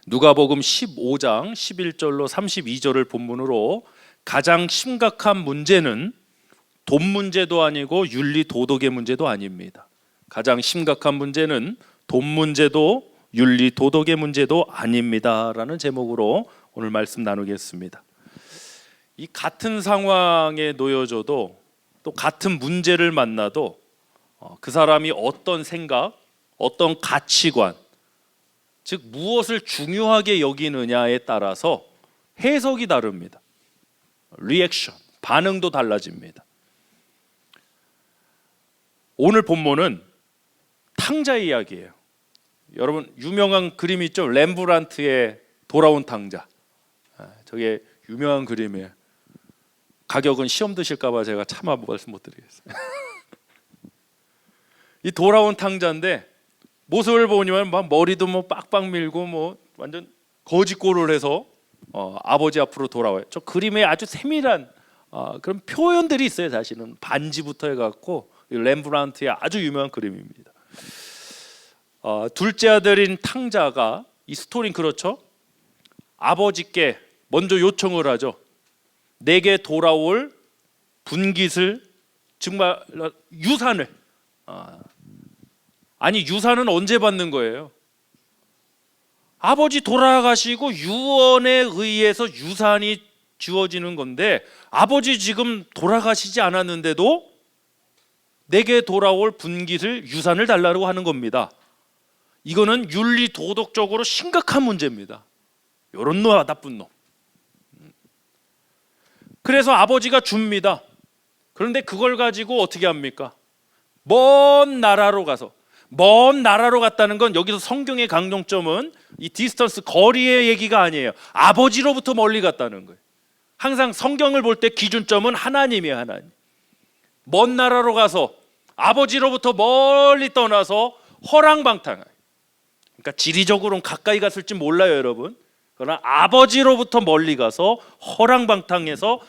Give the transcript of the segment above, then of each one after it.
누가복음 15장 11절로 32절을 본문으로 가장 심각한 문제는 돈 문제도 아니고 윤리 도덕의 문제도 아닙니다. 가장 심각한 문제는 돈 문제도 윤리 도덕의 문제도 아닙니다라는 제목으로 오늘 말씀 나누겠습니다. 이 같은 상황에 놓여져도 또 같은 문제를 만나도 그 사람이 어떤 생각, 어떤 가치관, 즉 무엇을 중요하게 여기느냐에 따라서 해석이 다릅니다. 리액션, 반응도 달라집니다. 오늘 본문은 탕자의 이야기예요. 여러분 유명한 그림 있죠? 렘브란트의 돌아온 탕자. 저게 유명한 그림이에요. 가격은 시험 드실까봐 제가 차마 말씀 못 드리겠어요. 이 돌아온 탕자인데 모습을 보니만 막 머리도 뭐 빡빡 밀고 뭐 완전 거지꼴을 해서 아버지 앞으로 돌아와요. 저 그림에 아주 세밀한 그런 표현들이 있어요. 사실은 반지부터 해갖고 렘브란트의 아주 유명한 그림입니다. 둘째 아들인 탕자가 이 스토리는 그렇죠. 아버지께 먼저 요청을 하죠. 내게 돌아올 분깃을, 정말 유산을. 아니 유산은 언제 받는 거예요? 아버지 돌아가시고 유언에 의해서 유산이 주어지는 건데 아버지 지금 돌아가시지 않았는데도 내게 돌아올 분깃을, 유산을 달라고 하는 겁니다. 이거는 윤리 도덕적으로 심각한 문제입니다. 요런 놈아 나쁜 놈. 그래서 아버지가 줍니다. 그런데 그걸 가지고 어떻게 합니까? 먼 나라로 갔다는 건 여기서 성경의 강조점은 이 디스턴스, 거리의 얘기가 아니에요. 아버지로부터 멀리 갔다는 거예요. 항상 성경을 볼 때 기준점은 하나님이에요. 하나님. 먼 나라로 가서 아버지로부터 멀리 떠나서 허랑방탕. 그러니까 지리적으로는 가까이 갔을지 몰라요, 여러분. 그러나 아버지로부터 멀리 가서 허랑방탕해서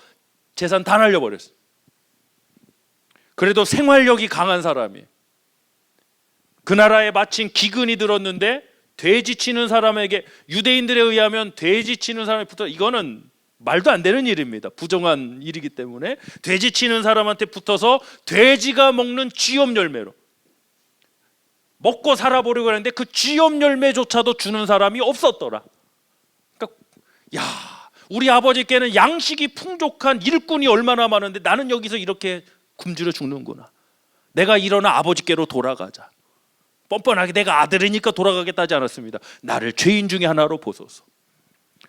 재산 다 날려버렸어요. 그래도 생활력이 강한 사람이, 그 나라에 마침 기근이 들었는데 돼지 치는 사람에게, 유대인들에 의하면 돼지 치는 사람이 붙어, 이거는 말도 안 되는 일입니다. 부정한 일이기 때문에 돼지 치는 사람한테 붙어서 돼지가 먹는 쥐염 열매로 먹고 살아보려고 하는데 그 쥐염 열매조차도 주는 사람이 없었더라. 그러니까 야, 우리 아버지께는 양식이 풍족한 일꾼이 얼마나 많은데 나는 여기서 이렇게 굶주려 죽는구나. 내가 일어나 아버지께로 돌아가자. 뻔뻔하게 내가 아들이니까 돌아가겠다 하지 않았습니다. 나를 죄인 중에 하나로 보소서.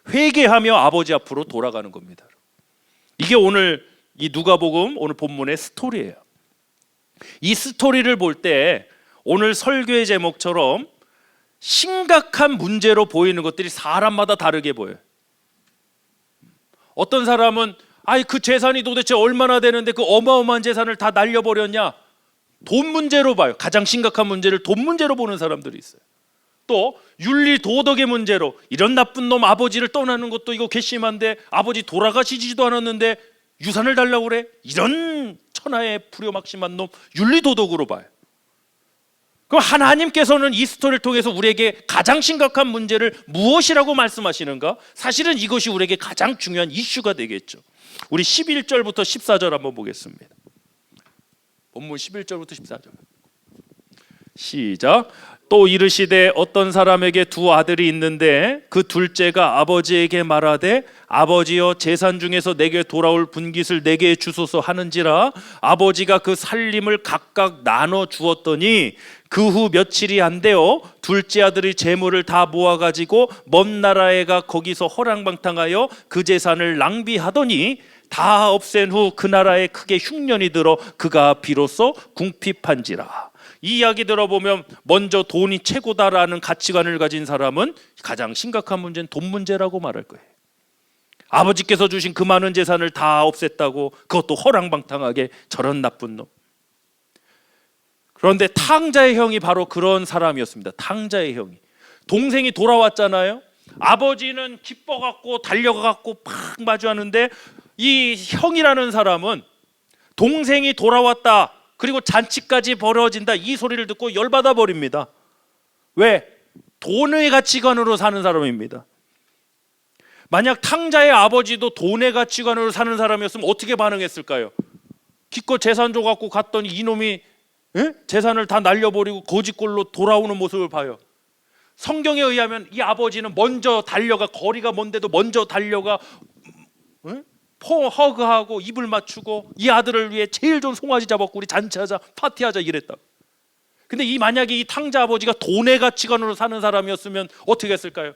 회개하며 아버지 앞으로 돌아가는 겁니다. 이게 오늘 이 누가복음 오늘 본문의 스토리예요. 이 스토리를 볼 때 오늘 설교의 제목처럼 심각한 문제로 보이는 것들이 사람마다 다르게 보여요. 어떤 사람은 그 재산이 도대체 얼마나 되는데 그 어마어마한 재산을 다 날려버렸냐, 돈 문제로 봐요. 가장 심각한 문제를 돈 문제로 보는 사람들이 있어요. 또 윤리 도덕의 문제로, 이런 나쁜 놈 아버지를 떠나는 것도 이거 괘씸한데 아버지 돌아가시지도 않았는데 유산을 달라고 그래? 이런 천하의 불효막심한 놈, 윤리 도덕으로 봐요. 그럼 하나님께서는 이 스토리를 통해서 우리에게 가장 심각한 문제를 무엇이라고 말씀하시는가? 사실은 이것이 우리에게 가장 중요한 이슈가 되겠죠. 우리 11절부터 14절 한번 보겠습니다. 본문 11절부터 14절 시작. 또 이르시되 어떤 사람에게 두 아들이 있는데 그 둘째가 아버지에게 말하되 아버지여 재산 중에서 내게 돌아올 분깃을 내게 주소서 하는지라. 아버지가 그 살림을 각각 나눠 주었더니 그 후 며칠이 안 되어 둘째 아들이 재물을 다 모아가지고 먼 나라에 가 거기서 허랑방탕하여 그 재산을 낭비하더니 다 없앤 후 그 나라에 크게 흉년이 들어 그가 비로소 궁핍한지라. 이 이야기 들어보면 먼저 돈이 최고다라는 가치관을 가진 사람은 가장 심각한 문제는 돈 문제라고 말할 거예요. 아버지께서 주신 그 많은 재산을 다 없앴다고, 그것도 허랑방탕하게, 저런 나쁜 놈. 그런데 탕자의 형이 바로 그런 사람이었습니다. 탕자의 형이. 동생이 돌아왔잖아요. 아버지는 기뻐갖고 달려가갖고 팍 마주하는데 이 형이라는 사람은 동생이 돌아왔다, 그리고 잔치까지 벌어진다, 이 소리를 듣고 열받아 버립니다. 왜? 돈의 가치관으로 사는 사람입니다. 만약 탕자의 아버지도 돈의 가치관으로 사는 사람이었으면 어떻게 반응했을까요? 기껏 재산 줘갖고 갔더니 이놈이 재산을 다 날려버리고 거지꼴로 돌아오는 모습을 봐요. 성경에 의하면 이 아버지는 먼저 달려가, 거리가 먼데도 먼저 달려가 허그하고 입을 맞추고 이 아들을 위해 제일 좋은 송아지 잡았고 우리 잔치하자, 파티하자 이랬다. 근데 만약에 이 탕자 아버지가 돈의 가치관으로 사는 사람이었으면 어떻게 했을까요?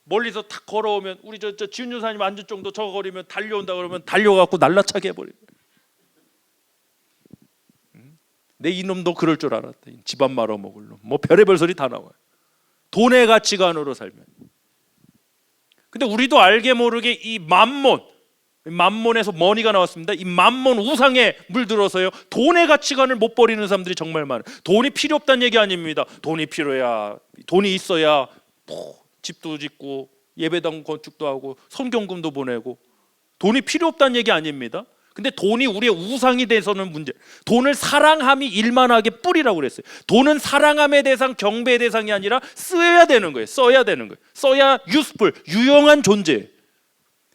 멀리서 탁 걸어오면 우리 저 지훈 여사님 앉을 정도 저 거리면 달려온다 그러면 달려가고 날라차게 해버리고, 내 이놈도 그럴 줄 알았다. 집안 말아먹을 놈. 뭐 별의별 소리 다 나와요. 돈의 가치관으로 살면. 근데 우리도 알게 모르게 이 맘몬에서 머니가 나왔습니다. 이 맘몬 우상에 물들어서요, 돈의 가치관을 못 버리는 사람들이 정말 많아요. 돈이 필요 없다는 얘기 아닙니다. 돈이 필요해야, 돈이 있어야 집도 짓고 예배당 건축도 하고 성경금도 보내고, 돈이 필요 없다는 얘기 아닙니다. 근데 돈이 우리의 우상이 돼서는 문제. 돈을 사랑함이 일만하게 뿌리라고 그랬어요. 돈은 사랑함의 대상, 경배의 대상이 아니라 써야 되는 거예요. 써야 되는 거예요. 써야 useful, 유용한 존재.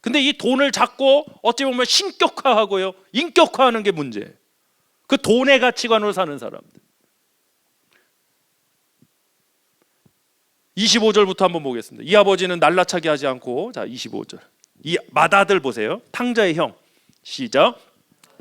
근데 이 돈을 잡고 어찌 보면 신격화하고요, 인격화하는 게 문제예요. 그 돈의 가치관으로 사는 사람들. 25절부터 한번 보겠습니다. 이 아버지는 날라차게 하지 않고, 자 25절. 이 맏아들 보세요. 탕자의 형. 시작.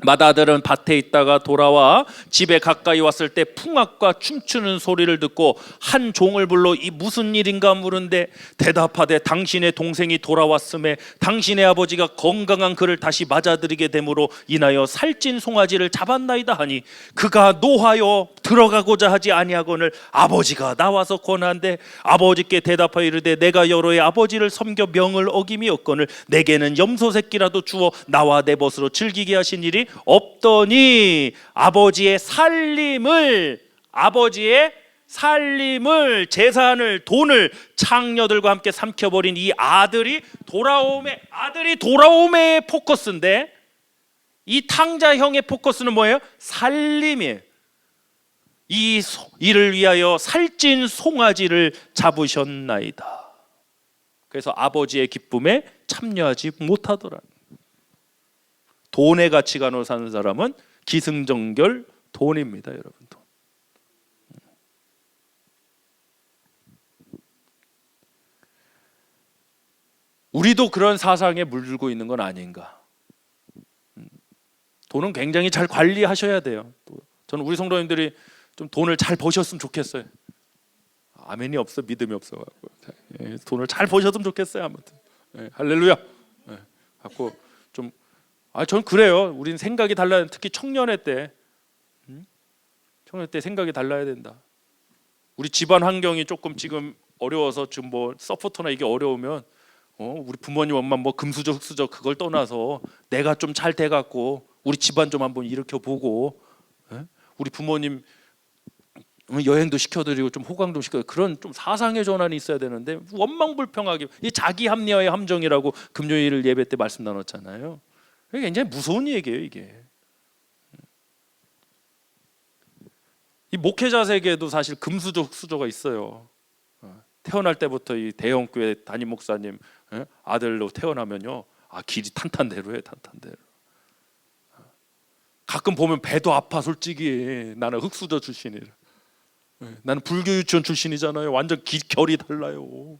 맏아들은 밭에 있다가 돌아와 집에 가까이 왔을 때 풍악과 춤추는 소리를 듣고 한 종을 불러 이 무슨 일인가 물은데 대답하되 당신의 동생이 돌아왔음에 당신의 아버지가 건강한 그를 다시 맞아들이게 되므로 인하여 살찐 송아지를 잡았나이다 하니 그가 노하여 들어가고자 하지 아니하거늘 아버지가 나와서 권한대 아버지께 대답하여 이르되 내가 여러 해 아버지를 섬겨 명을 어김이 없거늘 내게는 염소 새끼라도 주어 나와 내 벗으로 즐기게 하신 일이 없더니 아버지의 살림을, 재산을, 돈을 창녀들과 함께 삼켜버린 이 아들이 돌아옴의 포커스인데, 이 탕자형의 포커스는 뭐예요? 살림이에요. 이를 위하여 살찐 송아지를 잡으셨나이다. 그래서 아버지의 기쁨에 참여하지 못하더라. 돈의 가치관으로 사는 사람은 기승전결 돈입니다, 여러분. 돈. 우리도 그런 사상에 물들고 있는 건 아닌가. 돈은 굉장히 잘 관리하셔야 돼요. 저는 우리 성도님들이 좀 돈을 잘 버셨으면 좋겠어요. 아멘이 없어, 믿음이 없어갖고 돈을 잘 버셨으면 좋겠어요. 아무튼 할렐루야. 갖고 좀 전 그래요. 우린 생각이 달라야, 특히 청년회 때 생각이 달라야 된다. 우리 집안 환경이 조금 지금 어려워서 지금 뭐 서포터나 이게 어려우면 우리 부모님 엄마 뭐 금수저 흑수저 그걸 떠나서 내가 좀 잘 돼갖고 우리 집안 좀 한번 일으켜 보고, 우리 부모님 여행도 시켜드리고 좀 호강도 시켜, 그런 좀 사상의 전환이 있어야 되는데 원망불평하게, 이 자기 합리화의 함정이라고 금요일 예배 때 말씀 나눴잖아요. 이게 굉장히 무서운 얘기예요. 이게 이 목회자 세계에도 사실 금수저 흑수저가 있어요. 태어날 때부터 이 대형교회 담임 목사님 아들로 태어나면요, 길이 탄탄대로 해. 탄탄대로. 가끔 보면 배도 아파. 솔직히 나는 흑수저 출신이라. 나는 불교 유치원 출신이잖아요. 완전 결이 달라요.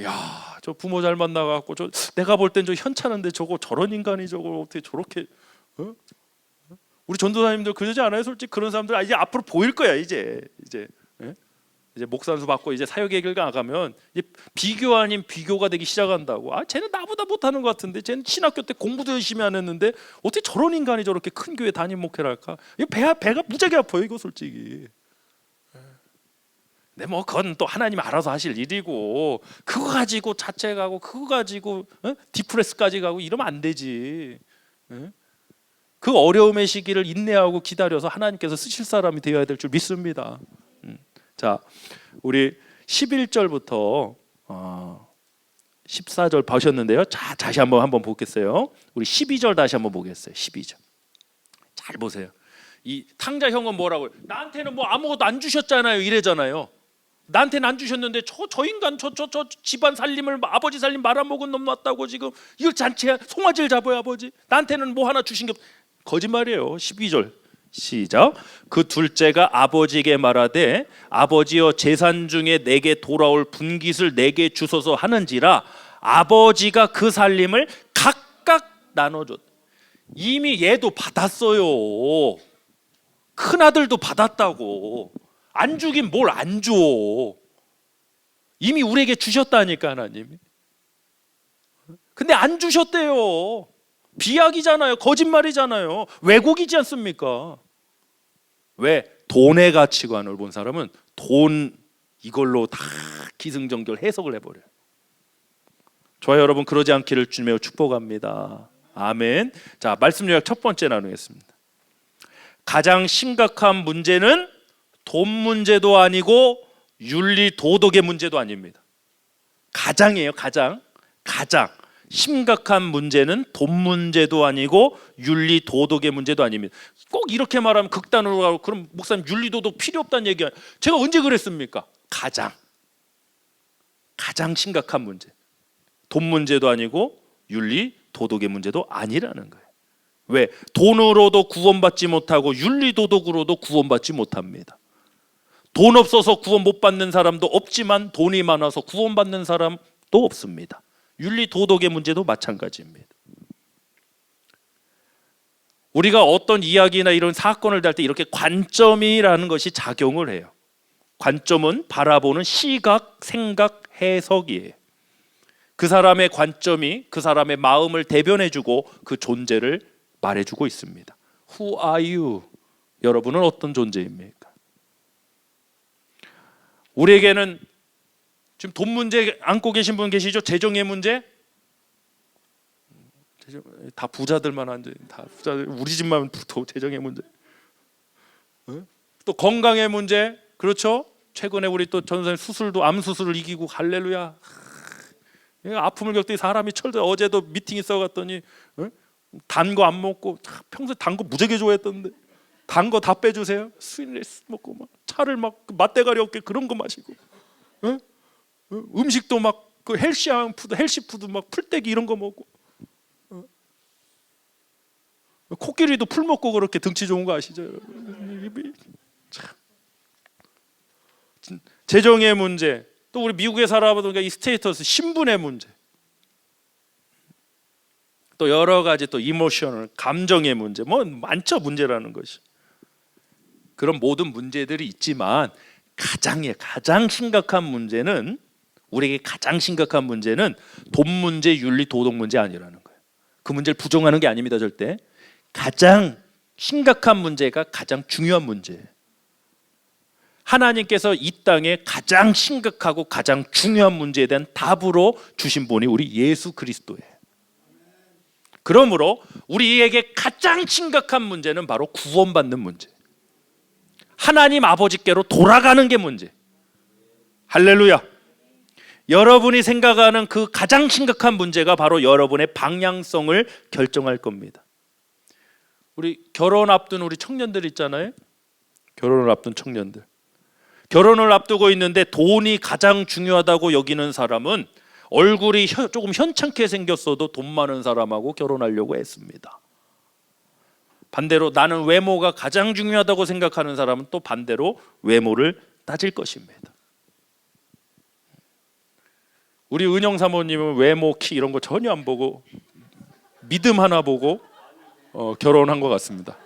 야, 저 부모 잘 만나갖고 내가 볼 땐 저 현찮은데 저런 인간이 저걸 어떻게 저렇게 우리 전도사님들 그러지 않아요? 솔직히 그런 사람들 이제 앞으로 보일 거야. 이제 목산수 받고 이제 사역의 길 나가면 이제 비교 아닌 비교가 되기 시작한다고. 쟤는 나보다 못하는 것 같은데, 쟤는 신학교 때 공부도 열심히 안 했는데 어떻게 저런 인간이 저렇게 큰 교회 담임 목회를 할까? 이거 배가 무지하게 아파요, 이거 솔직히. 근데 뭐 그건 또 하나님 알아서 하실 일이고, 그거 가지고 자책하고 그거 가지고 디프레스까지 가고 이러면 안 되지. 그 어려움의 시기를 인내하고 기다려서 하나님께서 쓰실 사람이 되어야 될 줄 믿습니다. 자, 우리 11절부터 14절 보셨는데요. 자, 다시 한번 보겠어요. 우리 12절 다시 한번 보겠어요. 12절 잘 보세요. 이 탕자 형은 뭐라고요? 나한테는 뭐 아무것도 안 주셨잖아요, 이래잖아요. 나한테는 안 주셨는데 저 인간 저 집안 살림을 아버지 살림 말아먹은 놈 놨다고 지금 이걸 잔치야 송아지를 잡아야 아버지 나한테는 뭐 하나 주신 게 거짓말이에요. 12절 시작. 그 둘째가 아버지에게 말하되 아버지여 재산 중에 내게 돌아올 분깃을 내게 주소서 하는지라 아버지가 그 살림을 각각 나눠줬다. 이미 얘도 받았어요. 큰아들도 받았다고. 안 주긴 뭘 안 줘. 이미 우리에게 주셨다니까 하나님이. 근데 안 주셨대요. 비약이잖아요. 거짓말이잖아요. 왜곡이지 않습니까? 왜? 돈의 가치관을 본 사람은 돈 이걸로 다 기승전결 해석을 해버려요. 저와 여러분 그러지 않기를 주님의 축복합니다. 아멘. 자, 말씀 요약 첫 번째 나누겠습니다. 가장 심각한 문제는 돈 문제도 아니고 윤리 도덕의 문제도 아닙니다. 가장이에요. 가장 심각한 문제는 돈 문제도 아니고 윤리 도덕의 문제도 아닙니다. 꼭 이렇게 말하면 극단으로 가고 그럼 목사님 윤리 도덕 필요 없다는 얘기야. 제가 언제 그랬습니까? 가장 심각한 문제. 돈 문제도 아니고 윤리 도덕의 문제도 아니라는 거예요. 왜? 돈으로도 구원받지 못하고 윤리 도덕으로도 구원받지 못합니다. 돈 없어서 구원 못 받는 사람도 없지만 돈이 많아서 구원받는 사람도 없습니다. 윤리 도덕의 문제도 마찬가지입니다. 우리가 어떤 이야기나 이런 사건을 달 때 이렇게 관점이라는 것이 작용을 해요. 관점은 바라보는 시각, 생각, 해석이에요. 그 사람의 관점이 그 사람의 마음을 대변해주고 그 존재를 말해주고 있습니다. Who are you? 여러분은 어떤 존재입니까? 우리에게는 지금 돈 문제 안고 계신 분 계시죠? 재정의 문제? 다 부자들만 앉아. 다 부자들. 우리 집만 또 재정의 문제. 또 건강의 문제. 그렇죠? 최근에 우리 또 전선생 수술도 암 수술을 이기고 할렐루야. 아픔을 겪더니 사람이 철저. 어제도 미팅 있어 갔더니 단 거 안 먹고 평소에 단 거 무지하게 좋아했던데 단 거 다 빼주세요. 스위트레스 먹고 막 차를 막 맛대가리 없게 그런 거 마시고 음식도 막 그 헬시한 푸드, 헬시푸드 막 풀떼기 이런 거 먹고 코끼리도 풀 먹고 그렇게 등치 좋은 거 아시죠? 여러분? 재정의 문제, 또 우리 미국에 살아보니까 이 스테이터스 신분의 문제, 또 여러 가지 또 이모셔널 감정의 문제, 뭐 많죠 문제라는 것이. 그런 모든 문제들이 있지만 가장 심각한 문제는 우리에게 가장 심각한 문제는 돈 문제, 윤리, 도덕 문제 아니라는 거예요. 그 문제를 부정하는 게 아닙니다. 절대. 가장 심각한 문제가 가장 중요한 문제예요. 하나님께서 이 땅에 가장 심각하고 가장 중요한 문제에 대한 답으로 주신 분이 우리 예수 그리스도예요. 그러므로 우리에게 가장 심각한 문제는 바로 구원받는 문제, 하나님 아버지께로 돌아가는 게 문제. 할렐루야. 여러분이 생각하는 그 가장 심각한 문제가 바로 여러분의 방향성을 결정할 겁니다. 우리 결혼 앞둔 우리 청년들 있잖아요. 결혼을 앞둔 청년들, 결혼을 앞두고 있는데 돈이 가장 중요하다고 여기는 사람은 얼굴이 조금 현찮게 생겼어도 돈 많은 사람하고 결혼하려고 했습니다. 반대로 나는 외모가 가장 중요하다고 생각하는 사람은 또 반대로 외모를 따질 것입니다. 우리 은영 사모님은 외모, 키 이런 거 전혀 안 보고 믿음 하나 보고 결혼한 것 같습니다.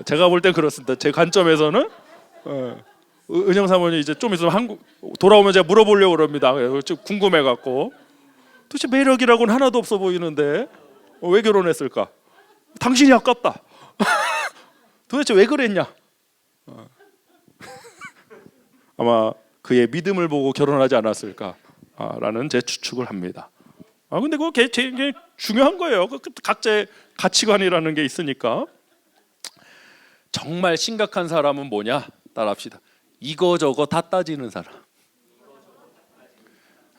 제가 볼 때 그렇습니다. 제 관점에서는 은영 사모님 이제 좀 있으면 한국 돌아오면 제가 물어보려고 그럽니다. 궁금해갖고 도대체 매력이라고는 하나도 없어 보이는데 왜 결혼했을까? 당신이 아깝다. 도대체 왜 그랬냐? 아마 그의 믿음을 보고 결혼하지 않았을까라는 제 추측을 합니다. 근데 그거 굉장히 중요한 거예요. 각자의 가치관이라는 게 있으니까. 정말 심각한 사람은 뭐냐? 따라합시다. 이거 저거 다 따지는 사람.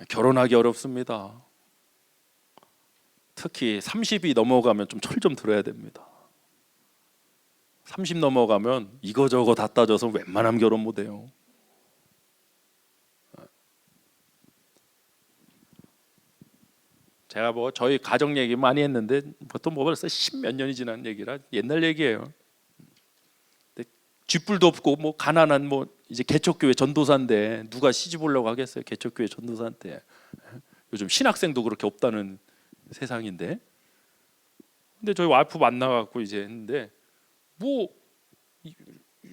결혼하기 어렵습니다. 특히 30이 넘어가면 좀 철 좀 들어야 됩니다. 30 넘어가면 이거 저거 다 따져서 웬만하면 결혼 못 해요. 제가 뭐 저희 가정 얘기 많이 했는데 보통 뭐 벌써 10몇 년이 지난 얘기라 옛날 얘기예요. 근데 쥐뿔도 없고 뭐 가난한 뭐 이제 개척교회 전도사인데 누가 시집 오려고 하겠어요? 개척교회 전도사한테. 요즘 신학생도 그렇게 없다는 세상인데. 근데 저희 와이프 만나갖고 이제 했는데 뭐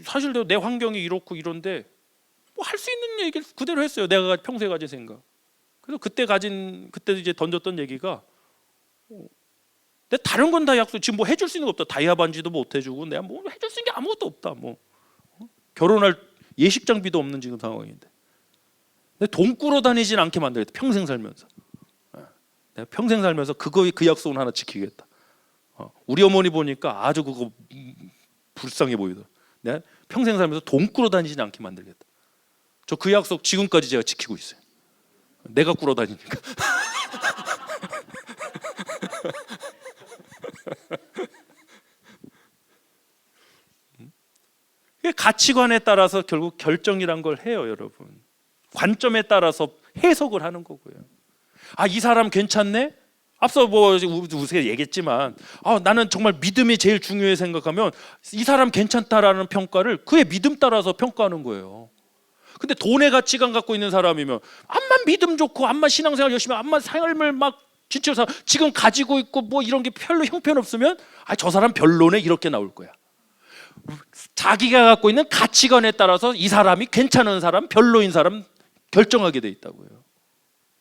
사실 내 환경이 이렇고 이런데 뭐 할 수 있는 얘기를 그대로 했어요. 내가 평소에 가진 생각. 그래서 그때 이제 던졌던 얘기가 내 다른 건 다 약속 지금 뭐 해줄 수 있는 거 없다. 다이아 반지도 못 해주고 내가 뭐 해줄 수 있는 게 아무것도 없다. 뭐 결혼할 예식 장비도 없는 지금 상황인데 돈 꾸러 다니진 않게 만들겠다. 평생 살면서 내가 평생 살면서 그 약속은 하나 지키겠다. 우리 어머니 보니까 아주 그거 불쌍해 보이더라. 내가 평생 살면서 돈 꾸러 다니진 않게 만들겠다. 저 그 약속 지금까지 제가 지키고 있어요. 내가 꾸러 다니니까. 가치관에 따라서 결국 결정이란 걸 해요, 여러분. 관점에 따라서 해석을 하는 거고요. 이 사람 괜찮네? 앞서 뭐 우리가 얘기했지만 나는 정말 믿음이 제일 중요해 생각하면 이 사람 괜찮다라는 평가를 그의 믿음 따라서 평가하는 거예요. 근데 돈의 가치관 갖고 있는 사람이면 암만 믿음 좋고 암만 신앙생활 열심히 암만 삶을 막 진짜 지금 가지고 있고 뭐 이런 게 별로 형편없으면 저 사람 별로네 이렇게 나올 거야. 자기가 갖고 있는 가치관에 따라서 이 사람이 괜찮은 사람 별로인 사람 결정하게 돼 있다고요.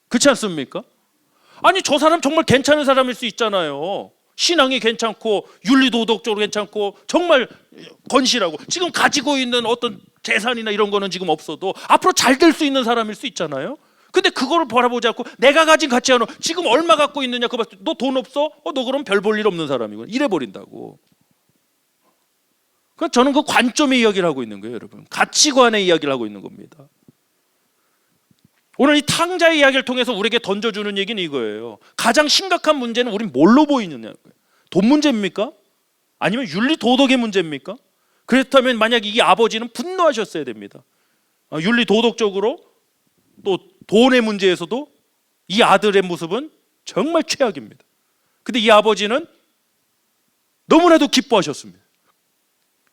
그렇지 않습니까? 아니 저 사람 정말 괜찮은 사람일 수 있잖아요. 신앙이 괜찮고 윤리도덕적으로 괜찮고 정말 건실하고 지금 가지고 있는 어떤 재산이나 이런 거는 지금 없어도 앞으로 잘 될 수 있는 사람일 수 있잖아요. 근데 그거를 바라보지 않고 내가 가진 가치관은 지금 얼마 갖고 있느냐 그거 봤을 때 너 돈 없어? 너 그럼 별 볼 일 없는 사람이고 이래 버린다고. 그러니까 저는 그 관점의 이야기를 하고 있는 거예요, 여러분. 가치관의 이야기를 하고 있는 겁니다. 오늘 이 탕자의 이야기를 통해서 우리에게 던져주는 얘기는 이거예요. 가장 심각한 문제는 우린 뭘로 보이느냐는 거예요. 돈 문제입니까? 아니면 윤리 도덕의 문제입니까? 그렇다면 만약 이 아버지는 분노하셨어야 됩니다. 윤리 도덕적으로 또 돈의 문제에서도 이 아들의 모습은 정말 최악입니다. 근데 이 아버지는 너무나도 기뻐하셨습니다.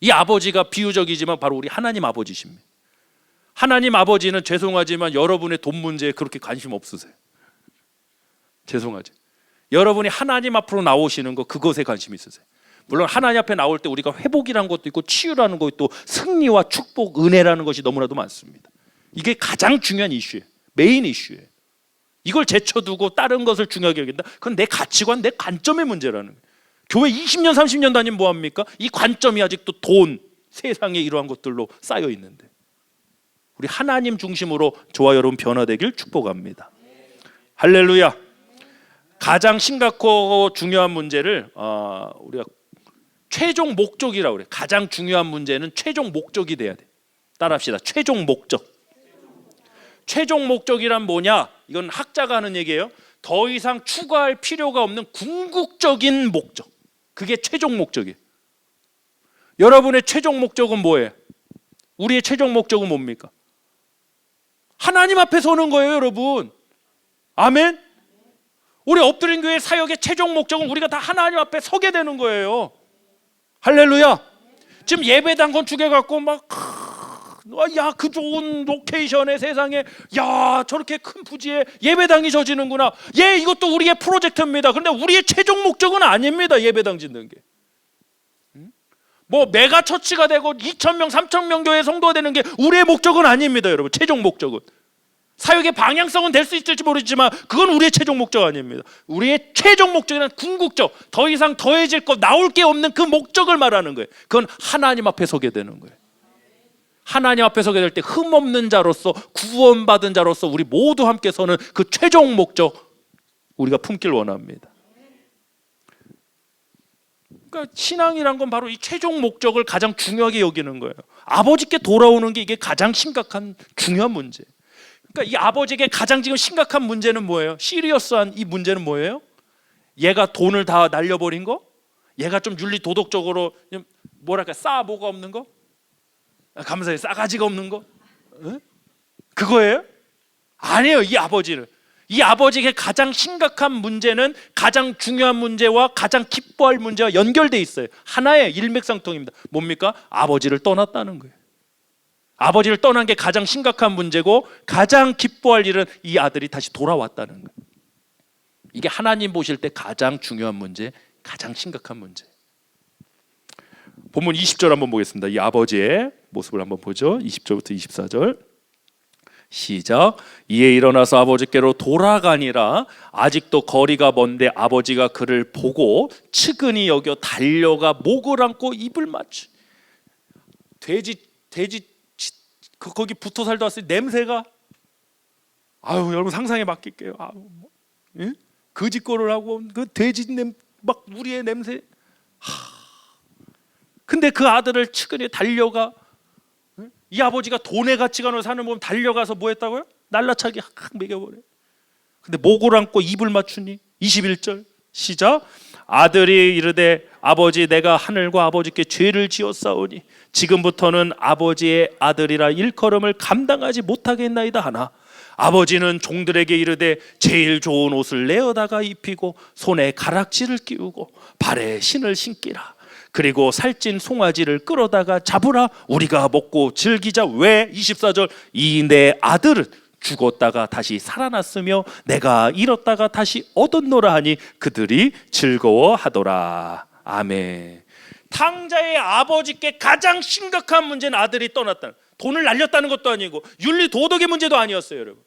이 아버지가 비유적이지만 바로 우리 하나님 아버지십니다. 하나님 아버지는 죄송하지만 여러분의 돈 문제에 그렇게 관심 없으세요. 죄송하죠. 여러분이 하나님 앞으로 나오시는 거 그것에 관심 있으세요. 물론 하나님 앞에 나올 때 우리가 회복이라는 것도 있고 치유라는 것도 있고 승리와 축복, 은혜라는 것이 너무나도 많습니다. 이게 가장 중요한 이슈예요. 메인 이슈예요. 이걸 제쳐두고 다른 것을 중요하게 여긴다? 그건 내 가치관, 내 관점의 문제라는 거예요. 교회 20년, 30년 다니면 뭐합니까? 이 관점이 아직도 돈, 세상에 이러한 것들로 쌓여 있는데 우리 하나님 중심으로 저와 여러분 변화되길 축복합니다. 할렐루야. 가장 심각하고 중요한 문제를 우리가 최종 목적이라고 그래요. 가장 중요한 문제는 최종 목적이 돼야 돼. 따라합시다. 최종 목적. 최종 목적이란 뭐냐? 이건 학자가 하는 얘기예요. 더 이상 추가할 필요가 없는 궁극적인 목적. 그게 최종 목적이에요. 여러분의 최종 목적은 뭐예요? 우리의 최종 목적은 뭡니까? 하나님 앞에 서는 거예요, 여러분. 아멘. 우리 엎드린 교회 사역의 최종 목적은 우리가 다 하나님 앞에 서게 되는 거예요. 할렐루야. 지금 예배당 건축해 갖고 막 그 좋은 로케이션에 세상에 저렇게 큰 부지에 예배당이 져지는구나. 이것도 우리의 프로젝트입니다. 그런데 우리의 최종 목적은 아닙니다. 예배당 짓는 게. 뭐 메가 처치가 되고 2,000명, 3,000명 교회 성도가 되는 게 우리의 목적은 아닙니다, 여러분. 최종 목적은. 사역의 방향성은 될 수 있을지 모르지만 그건 우리의 최종 목적 아닙니다. 우리의 최종 목적은 궁극적, 더 이상 더해질 것, 나올 게 없는 그 목적을 말하는 거예요. 그건 하나님 앞에 서게 되는 거예요. 하나님 앞에 서게 될 때 흠없는 자로서 구원받은 자로서 우리 모두 함께 서는 그 최종 목적 우리가 품길 원합니다. 그러니까 신앙이란 건 바로 이 최종 목적을 가장 중요하게 여기는 거예요. 아버지께 돌아오는 게 이게 가장 심각한 중요한 문제. 그러니까 이 아버지에게 가장 지금 심각한 문제는 뭐예요? 시리어스한 이 문제는 뭐예요? 얘가 돈을 다 날려버린 거? 얘가 좀 윤리 도덕적으로 뭐랄까 싸보가 없는 거? 감사해요. 싸가지가 없는 거? 그거예요? 아니에요. 이 아버지는 이 아버지에게 가장 심각한 문제는 가장 중요한 문제와 가장 기뻐할 문제와 연결돼 있어요. 하나의 일맥상통입니다. 뭡니까? 아버지를 떠났다는 거예요. 아버지를 떠난 게 가장 심각한 문제고 가장 기뻐할 일은 이 아들이 다시 돌아왔다는 거예요. 이게 하나님 보실 때 가장 중요한 문제, 가장 심각한 문제. 본문 20절 한번 보겠습니다. 이 아버지의 모습을 한번 보죠. 20절부터 24절 시작. 이에 일어나서 아버지께로 돌아가니라. 아직도 거리가 먼데 아버지가 그를 보고 측은히 여겨 달려가 목을 안고 입을 맞추. 돼지 거기 붙어 살다 왔을 때 냄새가, 아유 여러분 상상에 맡길게요. 예? 거짓골을 하고 그 돼지 막 우리의 냄새. 근데 그 아들을 측은히 달려가, 이 아버지가 돈의 가치관으로 사는 보면 달려가서 뭐 했다고요? 날라차기 확 먹여버려. 근데 목을 안고 입을 맞추니. 21절 시작. 아들이 이르되 아버지 내가 하늘과 아버지께 죄를 지었사오니 지금부터는 아버지의 아들이라 일컬음을 감당하지 못하겠나이다 하나 아버지는 종들에게 이르되 제일 좋은 옷을 내어다가 입히고 손에 가락지를 끼우고 발에 신을 신기라. 그리고 살찐 송아지를 끌어다가 잡으라. 우리가 먹고 즐기자. 왜? 24절 이 내 아들은 죽었다가 다시 살아났으며 내가 잃었다가 다시 얻었노라 하니 그들이 즐거워하더라. 아멘. 탕자의 아버지께 가장 심각한 문제는 아들이 떠났다는, 돈을 날렸다는 것도 아니고 윤리 도덕의 문제도 아니었어요, 여러분.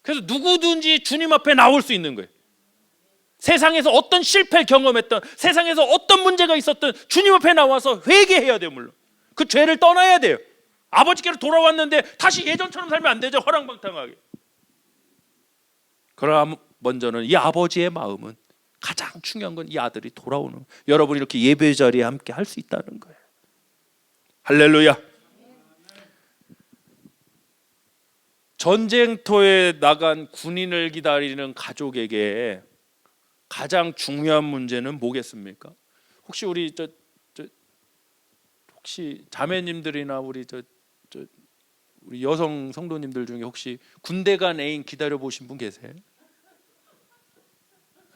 그래서 누구든지 주님 앞에 나올 수 있는 거예요. 세상에서 어떤 실패를 경험했던, 세상에서 어떤 문제가 있었던 주님 앞에 나와서 회개해야 돼요. 물론 그 죄를 떠나야 돼요. 아버지께로 돌아왔는데 다시 예전처럼 살면 안 되죠. 허랑방탕하게. 그러나 먼저는 이 아버지의 마음은, 가장 중요한 건 이 아들이 돌아오는, 여러분이 이렇게 예배 자리에 함께 할 수 있다는 거예요. 할렐루야. 전쟁터에 나간 군인을 기다리는 가족에게 가장 중요한 문제는 뭐겠습니까? 혹시 우리 혹시 자매님들이나 우리 우리 여성 성도님들 중에 혹시 군대 간 애인 기다려 보신 분 계세요?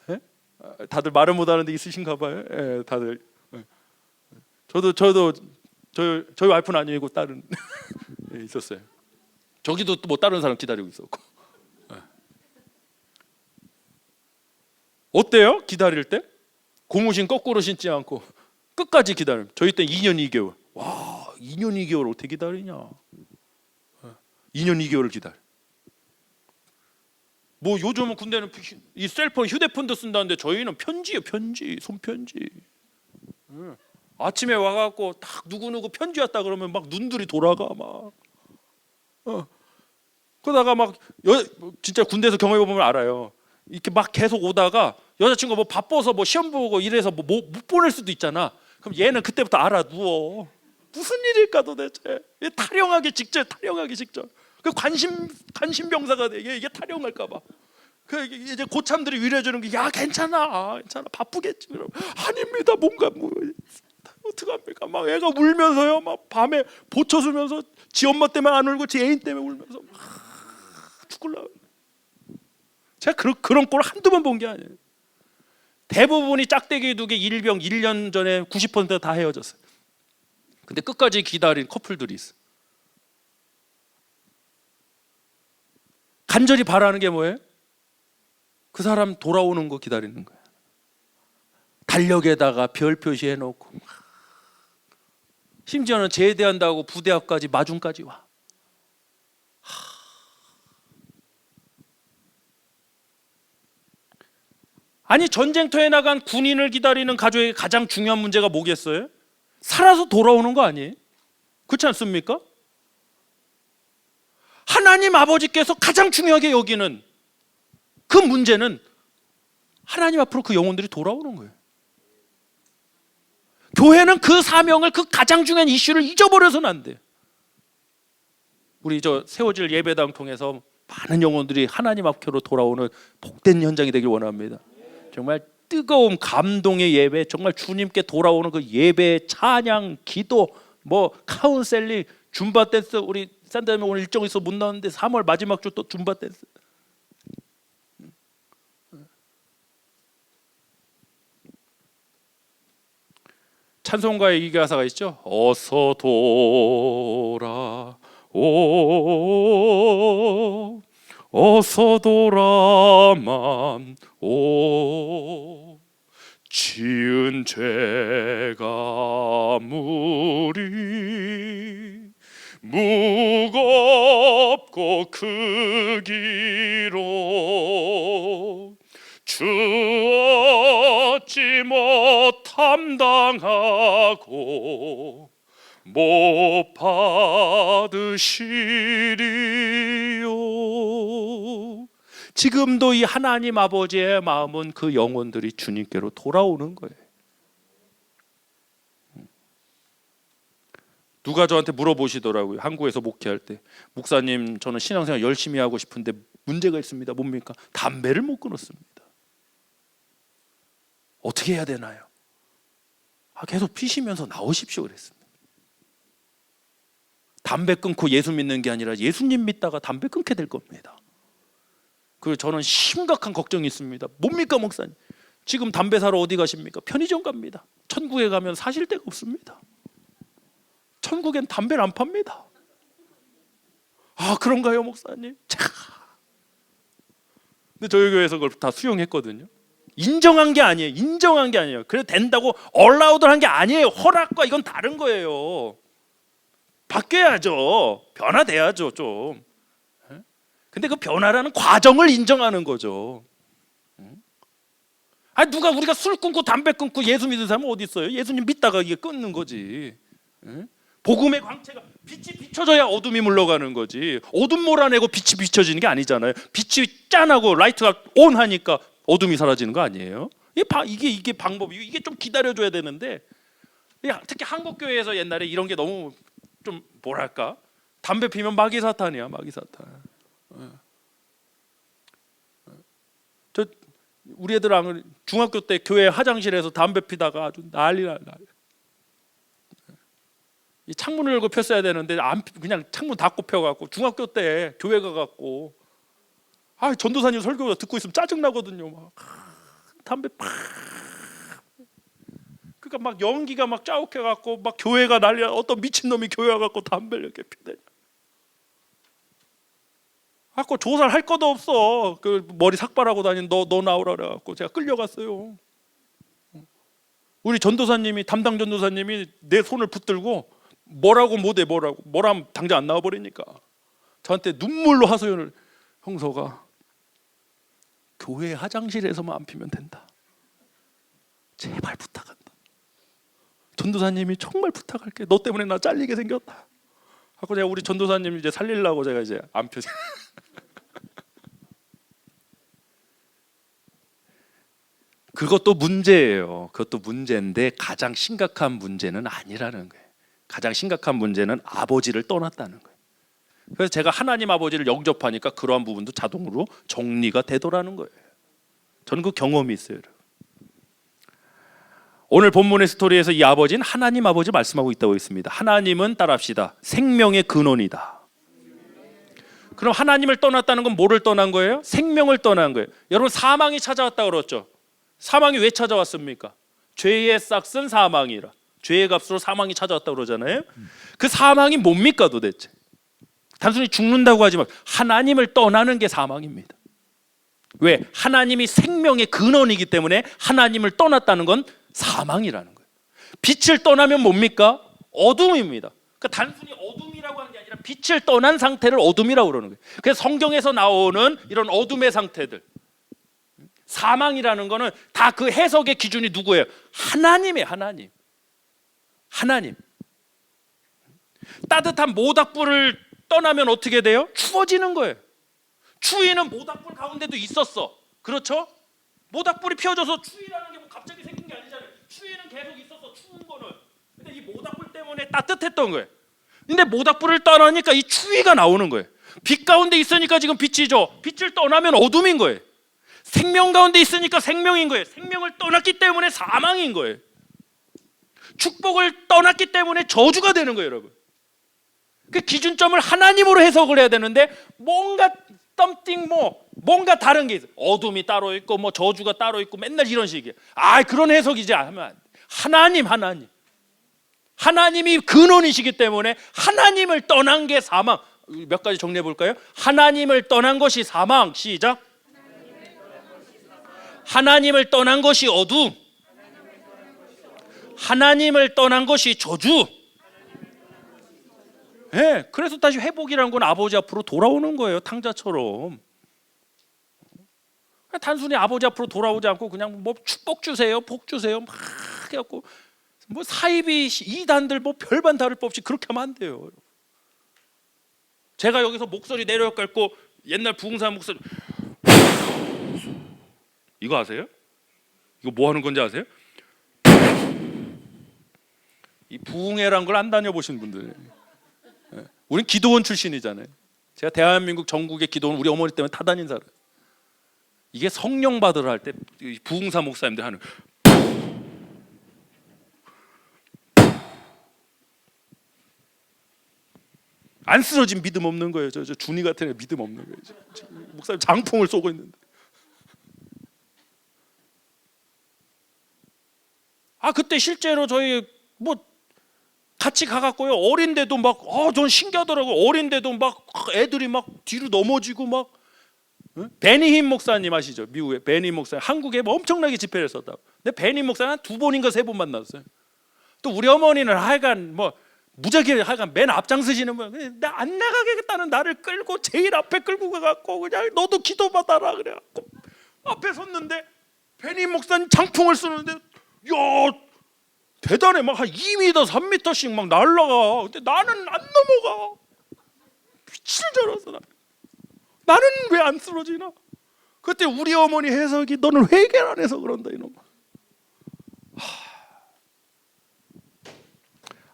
네? 다들 말을 못 하는데 있으신가 봐요. 네, 다들. 네. 저도 저희 와이프는 아니고 다른 네, 있었어요. 저기도 또 뭐 다른 사람 기다리고 있었고. 네. 어때요? 기다릴 때? 고무신 거꾸로 신지 않고 끝까지 기다려. 저희 때 2년 2개월. 와, 2년 2개월 어떻게 기다리냐? 2년 2개월을 기다려. 뭐 요즘은 군대는 이 셀폰, 휴대폰도 쓴다는데 저희는 편지예요, 편지, 손편지. 아침에 와갖고 딱 누구 편지 왔다 그러면 막 눈들이 돌아가 막. 그러다가 막 진짜 군대에서 경험해 보면 알아요. 이렇게 막 계속 오다가 여자친구가 뭐 바빠서 뭐 시험 보고 이래서 뭐 못 보낼 수도 있잖아. 그럼 얘는 그때부터 알아, 누워. 무슨 일일까 도대체? 탈영하기 직전. 그 관심병사가 돼. 이게 탈영할까봐. 그 이제 고참들이 위로해주는 게, 야 괜찮아, 바쁘겠지. 그럼 아닙니다, 뭔가 뭐 어떡합니까? 막 애가 울면서요, 막 밤에 보초 쓰면서 지 엄마 때문에 안 울고 지 애인 때문에 울면서 막 죽을라. 제가 그런 꼴을 한두 번 본 게 아니에요. 대부분이 짝대기 두개 일병 1년 전에 90% 다 헤어졌어요. 근데 끝까지 기다린 커플들이 있어. 간절히 바라는 게 뭐예요? 그 사람 돌아오는 거 기다리는 거야. 달력에다가 별 표시해놓고, 심지어는 제대한다고 부대 앞까지 마중까지 와. 아니, 전쟁터에 나간 군인을 기다리는 가족에게 가장 중요한 문제가 뭐겠어요? 살아서 돌아오는 거 아니에요? 그렇지 않습니까? 하나님 아버지께서 가장 중요하게 여기는 그 문제는 하나님 앞으로 그 영혼들이 돌아오는 거예요. 교회는 그 사명을, 그 가장 중요한 이슈를 잊어버려서는 안 돼요. 우리 세워질 예배당 통해서 많은 영혼들이 하나님 앞으로 돌아오는 복된 현장이 되길 원합니다. 정말 뜨거운 감동의 예배, 정말 주님께 돌아오는 그 예배, 찬양, 기도, 뭐 카운셀링, 줌바 댄스, 우리 샌드맨 오늘 일정 있어 못 나왔는데 3월 마지막 주 또 줌바 댄스. 찬송가에 이 가사가 있죠. 어서 돌아오, 어서 돌아만 오. 지은 죄가 무리 무겁고 크기로 주 어찌 못 감당하고 못 받으시리요. 지금도 이 하나님 아버지의 마음은 그 영혼들이 주님께로 돌아오는 거예요. 누가 저한테 물어보시더라고요. 한국에서 목회할 때, 목사님 저는 신앙생활 열심히 하고 싶은데 문제가 있습니다. 뭡니까? 담배를 못 끊었습니다. 어떻게 해야 되나요? 계속 피시면서 나오십시오 그랬습니다. 담배 끊고 예수 믿는 게 아니라 예수님 믿다가 담배 끊게 될 겁니다. 그리고 저는 심각한 걱정이 있습니다. 뭡니까 목사님? 지금 담배 사러 어디 가십니까? 편의점 갑니다. 천국에 가면 사실 데가 없습니다. 천국엔 담배를 안 팝니다. 그런가요 목사님? 근데 저희 교회에서 그걸 다 수용했거든요. 인정한 게 아니에요. 인정한 게 아니에요. 그래도 된다고 얼라우드 한 게 아니에요. 허락과 이건 다른 거예요. 바뀌어야죠. 변화돼야죠 좀. 근데 그 변화라는 과정을 인정하는 거죠. 누가 우리가 술 끊고 담배 끊고 예수 믿는 사람은 어디 있어요? 예수님 믿다가 이게 끊는 거지. 복음의 광채가 빛이 비춰져야 어둠이 물러가는 거지. 어둠 몰아내고 빛이 비춰지는 게 아니잖아요. 빛이 짠하고 라이트가 온 하니까 어둠이 사라지는 거 아니에요? 이게 방법이고, 이게 좀 기다려줘야 되는데, 특히 한국 교회에서 옛날에 이런 게 너무 좀 뭐랄까, 담배 피면 마귀 사탄이야, 마귀 사탄. 우리 애들 중학교 때 교회 화장실에서 담배 피다가 아주 난리나. 이 창문을 열고 폈어야 되는데 그냥 창문 닫고 펴갖고 중학교 때 교회 가갖고 전도사님 설교 듣고 있으면 짜증 나거든요. 막 담배 팍. 그러니까 막 연기가 막 짜욱해갖고 막 교회가 난리야. 어떤 미친 놈이 교회 와갖고 담배를 이렇게 피대냐. 갖고 조사를 할 것도 없어. 그 머리 삭발하고 다니는 너 나오라 그래갖고 제가 끌려갔어요. 우리 전도사님이 담당 전도사님이 내 손을 붙들고 뭐라고 못해 뭐라면 당장 안 나와버리니까 저한테 눈물로 하소연을, 형서가 교회 화장실에서만 안 피면 된다. 제발 부탁한다. 전도사님이 정말 부탁할게. 너 때문에 나 잘리게 생겼다. 하고 제가 우리 전도사님 이제 살리려고 제가 이제 안 펴. 그것도 문제예요. 그것도 문제인데 가장 심각한 문제는 아니라는 거예요. 가장 심각한 문제는 아버지를 떠났다는 거예요. 그래서 제가 하나님 아버지를 영접하니까 그러한 부분도 자동으로 정리가 되더라는 거예요. 저는 그 경험이 있어요. 오늘 본문의 스토리에서 이 아버지는 하나님 아버지 말씀하고 있다고 했습니다. 하나님은 따라합시다. 생명의 근원이다. 그럼 하나님을 떠났다는 건 뭐를 떠난 거예요? 생명을 떠난 거예요. 여러분, 사망이 찾아왔다고 그랬죠. 사망이 왜 찾아왔습니까? 죄의 싹은 사망이라. 죄의 값으로 사망이 찾아왔다고 그러잖아요. 그 사망이 뭡니까 도대체? 단순히 죽는다고 하지 말고 하나님을 떠나는 게 사망입니다. 왜? 하나님이 생명의 근원이기 때문에 하나님을 떠났다는 건 사망이라는 거예요. 빛을 떠나면 뭡니까? 어둠입니다. 그러니까 단순히 어둠이라고 하는 게 아니라 빛을 떠난 상태를 어둠이라고 그러는 거예요. 그래서 성경에서 나오는 이런 어둠의 상태들, 사망이라는 거는 다 그 해석의 기준이 누구예요? 하나님이에요. 하나님. 따뜻한 모닥불을 떠나면 어떻게 돼요? 추워지는 거예요. 추위는 모닥불 가운데도 있었어. 그렇죠? 모닥불이 피어져서 추위라는 게 뭐 갑자기 생긴 게 아니잖아요. 추위는 계속 있었어. 추운 거는. 근데 이 모닥불 때문에 따뜻했던 거예요. 근데 모닥불을 떠나니까 이 추위가 나오는 거예요. 빛 가운데 있으니까 지금 빛이죠. 빛을 떠나면 어둠인 거예요. 생명 가운데 있으니까 생명인 거예요. 생명을 떠났기 때문에 사망인 거예요. 축복을 떠났기 때문에 저주가 되는 거예요, 여러분. 그 기준점을 하나님으로 해석을 해야 되는데 뭔가 뭔가 다른 게 있어. 어둠이 따로 있고 뭐 저주가 따로 있고 맨날 이런 식이에요. 그런 해석이지 하면 안 돼. 하나님이 근원이시기 때문에 하나님을 떠난 게 사망. 몇 가지 정리해 볼까요? 하나님을 떠난 것이 사망. 시작. 하나님을 떠난 것이 어둠. 하나님을 떠난 것이 저주. 네, 그래서 다시 회복이라는 건 아버지 앞으로 돌아오는 거예요. 탕자처럼. 단순히 아버지 앞으로 돌아오지 않고 그냥 뭐 축복 주세요, 복 주세요 막 해갖고 뭐 사이비 이단들 뭐 별반 다를 법 없이 그렇게 하면 안 돼요. 제가 여기서 목소리 내려갖고 옛날 부흥사 목소리 이거 아세요? 이거 뭐 하는 건지 아세요? 이 부흥회란 걸 안 다녀보신 분들. 우린 기도원 출신이잖아요. 제가 대한민국 전국의 기도원 우리 어머니 때문에 타다닌 사람. 이게 성령 받으러 할 때 부흥사 목사님들 하는 안 쓰러진 믿음 없는 거예요. 저 준이 같은 애 믿음 없는 거예요. 목사님 장풍을 쏘고 있는데. 그때 실제로 저희 뭐 같이 가갖고요. 어린데도 막 전 신기하더라고요. 어린데도 막 애들이 막 뒤로 넘어지고 막. 베니힘 목사님 아시죠? 미국의 베니힘 목사님. 한국에 뭐 엄청나게 집회를 했었다고. 근데 베니힘 목사는 한 2번인가 3번 만났어요. 또 우리 어머니는 하여간 뭐 무지하게 하여간 맨 앞장서시는 분. 나 안 나가겠다는 나를 끌고 제일 앞에 끌고 가갖고 그냥 너도 기도받아라 그래갖고 앞에 섰는데 베니힘 목사님 장풍을 쏘는데 야 대단해. 막 한 2m 3m씩 막 날라가. 근데 나는 안 넘어가. 미칠 줄 알았어. 나는 왜 안 쓰러지나? 그때 우리 어머니 해석이 너는 회개를 안 해서 그런다 이놈아.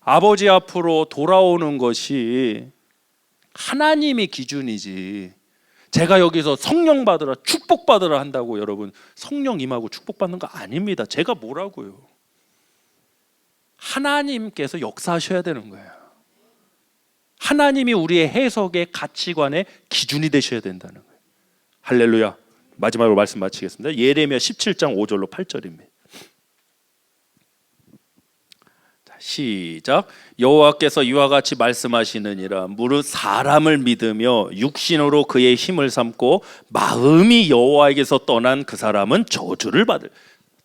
아버지 앞으로 돌아오는 것이 하나님이 기준이지. 제가 여기서 성령 받으라 축복 받으라 한다고 여러분 성령 임하고 축복 받는 거 아닙니다. 제가 뭐라고요? 하나님께서 역사하셔야 되는 거예요. 하나님이 우리의 해석의 가치관의 기준이 되셔야 된다는 거예요. 할렐루야. 마지막으로 말씀 마치겠습니다. 예레미야 17장 5절로 8절입니다. 시작. 여호와께서 이와 같이 말씀하시느니라. 무릇 사람을 믿으며 육신으로 그의 힘을 삼고 마음이 여호와에게서 떠난 그 사람은 저주를 받을.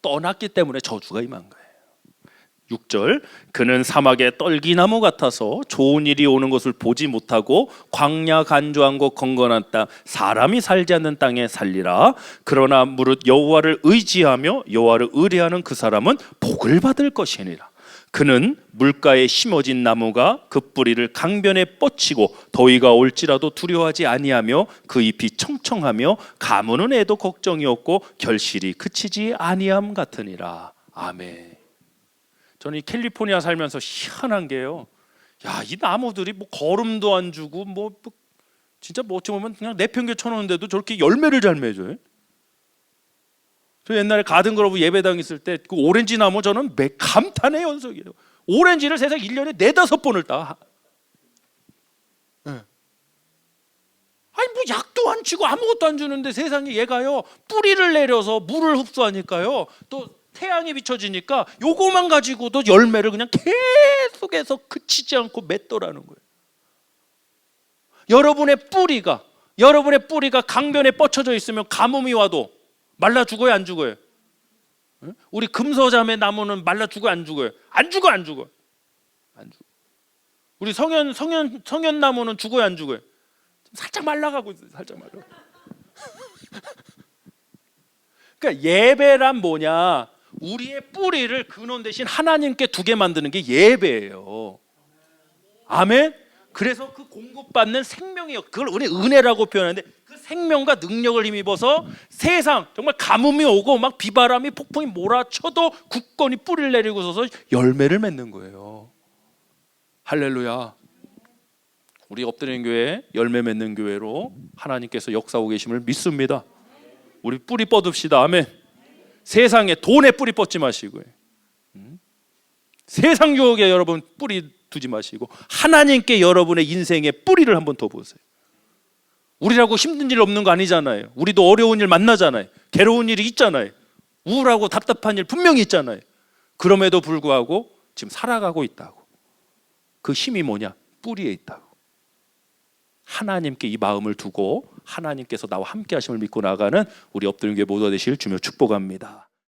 떠났기 때문에 저주가 임한 거예요. 6절. 그는 사막의 떨기나무 같아서 좋은 일이 오는 것을 보지 못하고 광야 간조한 곳 건건한 땅 사람이 살지 않는 땅에 살리라. 그러나 무릇 여호와를 의지하며 여호와를 의뢰하는 그 사람은 복을 받을 것이니라. 그는 물가에 심어진 나무가 그 뿌리를 강변에 뻗치고 더위가 올지라도 두려워하지 아니하며 그 잎이 청청하며 가무는 애도 걱정이 없고 결실이 그치지 아니함 같으니라. 아멘. 저는 이 캘리포니아 살면서 희한한 게요. 이 나무들이 뭐 거름도 안 주고 뭐 진짜 뭐 어찌 보면 그냥 내팽개 쳐놓는데도 저렇게 열매를 잘 맺어요. 저 옛날에 가든그로브 예배당 있을 때 그 오렌지 나무 저는 감탄의 연속이에요. 오렌지를 세상 1년에 4-5번을 따. 뭐 약도 안 치고 아무것도 안 주는데 세상에 얘가요 뿌리를 내려서 물을 흡수하니까요 또 태양이 비춰지니까 요거만 가지고도 열매를 그냥 계속해서 그치지 않고 맺더라는 거예요. 여러분의 뿌리가 강변에 뻗쳐져 있으면 가뭄이 와도 말라 죽어요, 안 죽어요? 우리 금서자매 나무는 말라 죽어요, 안 죽어요? 안 죽어. 우리 성현 나무는 죽어요, 안 죽어요? 살짝 말라가고 있어요, 살짝 말라. 그러니까 예배란 뭐냐? 우리의 뿌리를 근원 대신 하나님께 두게 만드는 게 예배예요. 아멘. 그래서 그 공급받는 생명이요. 그걸 우리 은혜라고 표현하는데 그 생명과 능력을 힘입어서 세상 정말 가뭄이 오고 막 비바람이 폭풍이 몰아쳐도 굳건히 뿌리를 내리고 서서 열매를 맺는 거예요. 할렐루야. 우리 엎드리는 교회 열매 맺는 교회로 하나님께서 역사하고 계심을 믿습니다. 우리 뿌리 뻗읍시다. 아멘. 세상에 돈에 뿌리 뻗지 마시고요. 세상 유혹에 여러분 뿌리 두지 마시고 하나님께 여러분의 인생의 뿌리를 한번 더 보세요. 우리라고 힘든 일 없는 거 아니잖아요. 우리도 어려운 일 만나잖아요. 괴로운 일이 있잖아요. 우울하고 답답한 일 분명히 있잖아요. 그럼에도 불구하고 지금 살아가고 있다고. 그 힘이 뭐냐? 뿌리에 있다고. 하나님께 이 마음을 두고 하나님께서 나와 함께 하심을 믿고 나가는 우리 엎드린 교회 모두가 되실 주며 축복합니다.